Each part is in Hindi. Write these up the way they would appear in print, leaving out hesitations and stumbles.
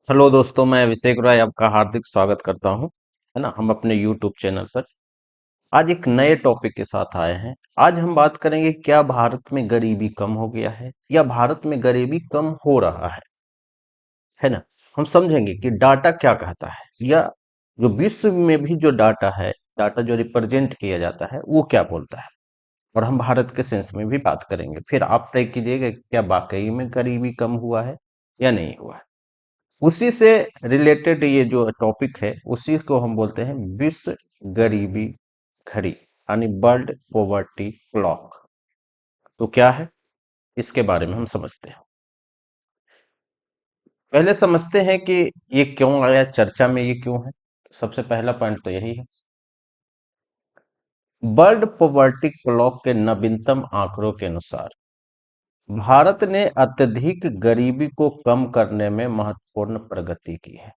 हेलो दोस्तों, मैं अभिषेक राय आपका हार्दिक स्वागत करता हूं। है ना, हम अपने यूट्यूब चैनल पर आज एक नए टॉपिक के साथ आए हैं। आज हम बात करेंगे, क्या भारत में गरीबी कम हो गया है या भारत में गरीबी कम हो रहा है ना। हम समझेंगे कि डाटा क्या कहता है, या जो विश्व में भी जो डाटा है, डाटा जो रिप्रेजेंट किया जाता है वो क्या बोलता है। और हम भारत के सेंस में भी बात करेंगे। फिर आप तय कीजिएगा कि क्या वाकई में गरीबी कम हुआ है या नहीं हुआ है। उसी से रिलेटेड ये जो टॉपिक है, उसी को हम बोलते हैं विश्व गरीबी घड़ी, यानी वर्ल्ड पॉवर्टी क्लॉक। तो क्या है, इसके बारे में हम समझते हैं। पहले समझते हैं कि ये क्यों आया चर्चा में, ये क्यों है। सबसे पहला पॉइंट तो यही है। वर्ल्ड पॉवर्टी क्लॉक के नवीनतम आंकड़ों के अनुसार भारत ने अत्यधिक गरीबी को कम करने में महत्वपूर्ण प्रगति की है।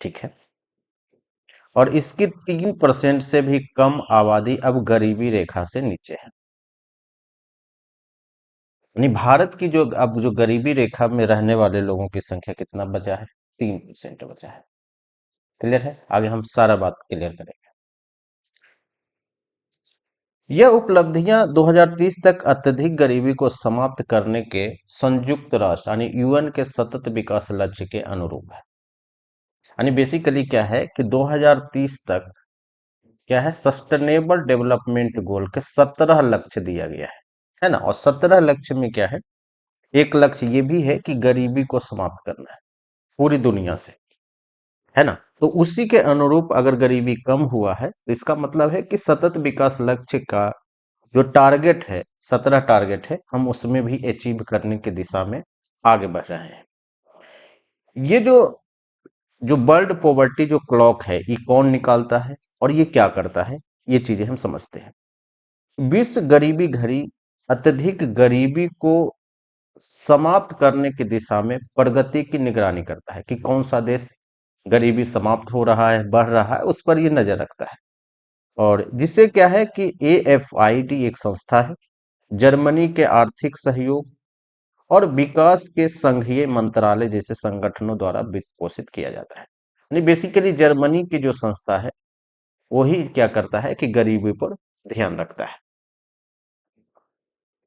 ठीक है। और इसकी 3% से भी कम आबादी अब गरीबी रेखा से नीचे है। यानी भारत की जो अब जो गरीबी रेखा में रहने वाले लोगों की संख्या कितना बचा है? 3% बचा है। क्लियर है? आगे हम सारा बात क्लियर करेंगे। यह उपलब्धियां 2030 तक अत्यधिक गरीबी को समाप्त करने के संयुक्त राष्ट्र यानी यूएन के सतत विकास लक्ष्य के अनुरूप है। यानी बेसिकली क्या है कि 2030 तक क्या है, सस्टेनेबल डेवलपमेंट गोल के 17 लक्ष्य दिया गया है ना। और 17 लक्ष्य में क्या है, एक लक्ष्य ये भी है कि गरीबी को समाप्त करना है पूरी दुनिया से, है ना। तो उसी के अनुरूप अगर गरीबी कम हुआ है तो इसका मतलब है कि सतत विकास लक्ष्य का जो टारगेट है, 17 टारगेट है, हम उसमें भी अचीव करने की दिशा में आगे बढ़ रहे हैं। ये जो वर्ल्ड पॉवर्टी जो क्लॉक है, ये कौन निकालता है और ये क्या करता है, ये चीजें हम समझते हैं। विश्व गरीबी घड़ी अत्यधिक गरीबी को समाप्त करने की दिशा में प्रगति की निगरानी करता है कि कौन सा देश गरीबी समाप्त हो रहा है, बढ़ रहा है, उस पर ये नजर रखता है। और जिससे क्या है कि AFID एक संस्था है, जर्मनी के आर्थिक सहयोग और विकास के संघीय मंत्रालय जैसे संगठनों द्वारा वित्त पोषित किया जाता है। यानी बेसिकली जर्मनी की जो संस्था है वही क्या करता है कि गरीबी पर ध्यान रखता है।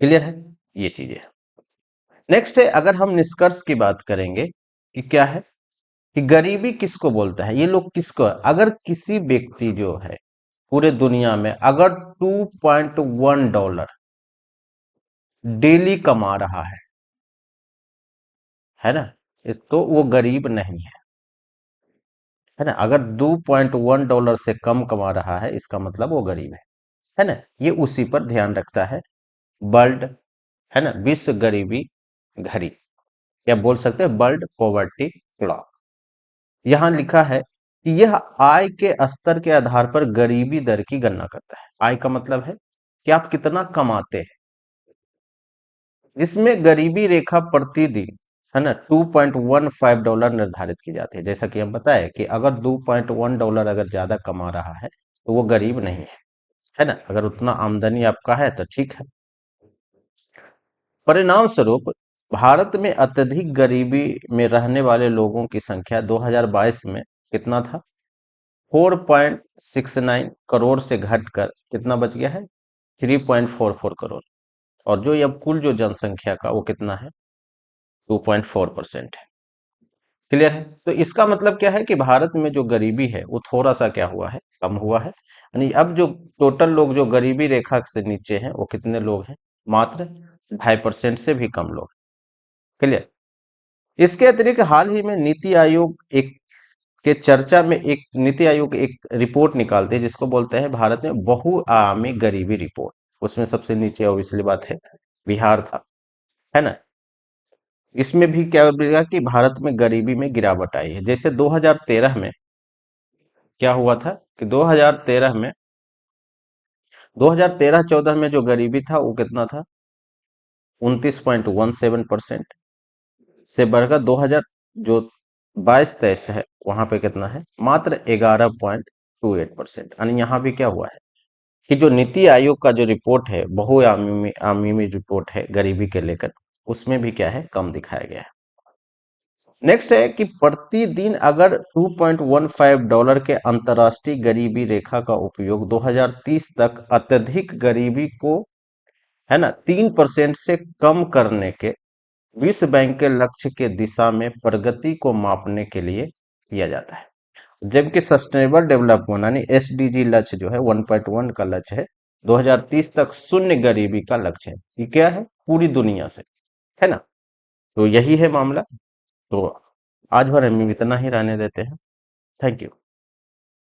क्लियर है, ये चीजें। नेक्स्ट है, अगर हम निष्कर्ष की बात करेंगे कि क्या है कि गरीबी किसको बोलता है, ये लोग किसको, अगर किसी व्यक्ति जो है पूरे दुनिया में अगर $2.1 डेली कमा रहा है ना, तो वो गरीब नहीं है ना। अगर $2.1 से कम कमा रहा है, इसका मतलब वो गरीब है ना। ये उसी पर ध्यान रखता है वर्ल्ड, है ना, विश्व गरीबी घड़ी, या बोल सकते हैं वर्ल्ड पॉवर्टी क्लॉक। यहां लिखा है कि यह आय के स्तर के आधार पर गरीबी दर की गणना करता है। आय का मतलब है कि आप कितना कमाते हैं, जिसमें गरीबी रेखा प्रतिदिन, है ना, $2.15 निर्धारित की जाती है। जैसा कि हम बताए कि अगर $2.1 अगर ज्यादा कमा रहा है तो वो गरीब नहीं है ना। अगर उतना आमदनी आपका है तो ठीक है। परिणाम स्वरूप भारत में अत्यधिक गरीबी में रहने वाले लोगों की संख्या 2022 में कितना था, 4.69 करोड़ से घटकर कितना बच गया है, 3.44 करोड़। और जो अब कुल जो जनसंख्या का वो कितना है, 2.4% है। क्लियर है। तो इसका मतलब क्या है कि भारत में जो गरीबी है वो थोड़ा सा क्या हुआ है, कम हुआ है। यानी अब जो टोटल लोग जो गरीबी रेखा से नीचे हैं वो कितने लोग हैं, मात्र 2.5% से भी कम लोग। क्लियर। इसके अतिरिक्त हाल ही में नीति आयोग एक के चर्चा में एक नीति आयोग एक रिपोर्ट निकालते हैं जिसको बोलते हैं भारत में बहुआयामी गरीबी रिपोर्ट। उसमें सबसे नीचे ऑब्वियसली बात है बिहार था, है ना। इसमें भी क्या बोलेगा कि भारत में गरीबी में गिरावट आई है। जैसे 2013 में क्या हुआ था कि 2013-14 में जो गरीबी था वो कितना था, 29.17% से बढ़कर 2000 जो 22-23 है वहां पे कितना है, मात्र 11.28%। यानी यहाँ भी क्या हुआ है कि जो नीति आयोग का जो रिपोर्ट है, बहुआयामी आयामी रिपोर्ट है गरीबी के लेकर, उसमें भी क्या है, कम दिखाया गया है। नेक्स्ट है कि प्रतिदिन अगर $2.15 के अंतर्राष्ट्रीय गरीबी रेखा का उपयोग 2030 तक अत्यधिक गरीबी को, है ना, 3% से कम करने के विश्व बैंक के लक्ष्य के दिशा में प्रगति को मापने के लिए किया जाता है। जबकि सस्टेनेबल डेवलपमेंट यानी एसडीजी लक्ष्य जो है 1.1 का लक्ष्य है 2030 तक शून्य गरीबी का लक्ष्य है। ये क्या है? पूरी दुनिया से, है ना। तो यही है मामला। तो आज भर हम इतना ही रहने देते हैं। Thank you.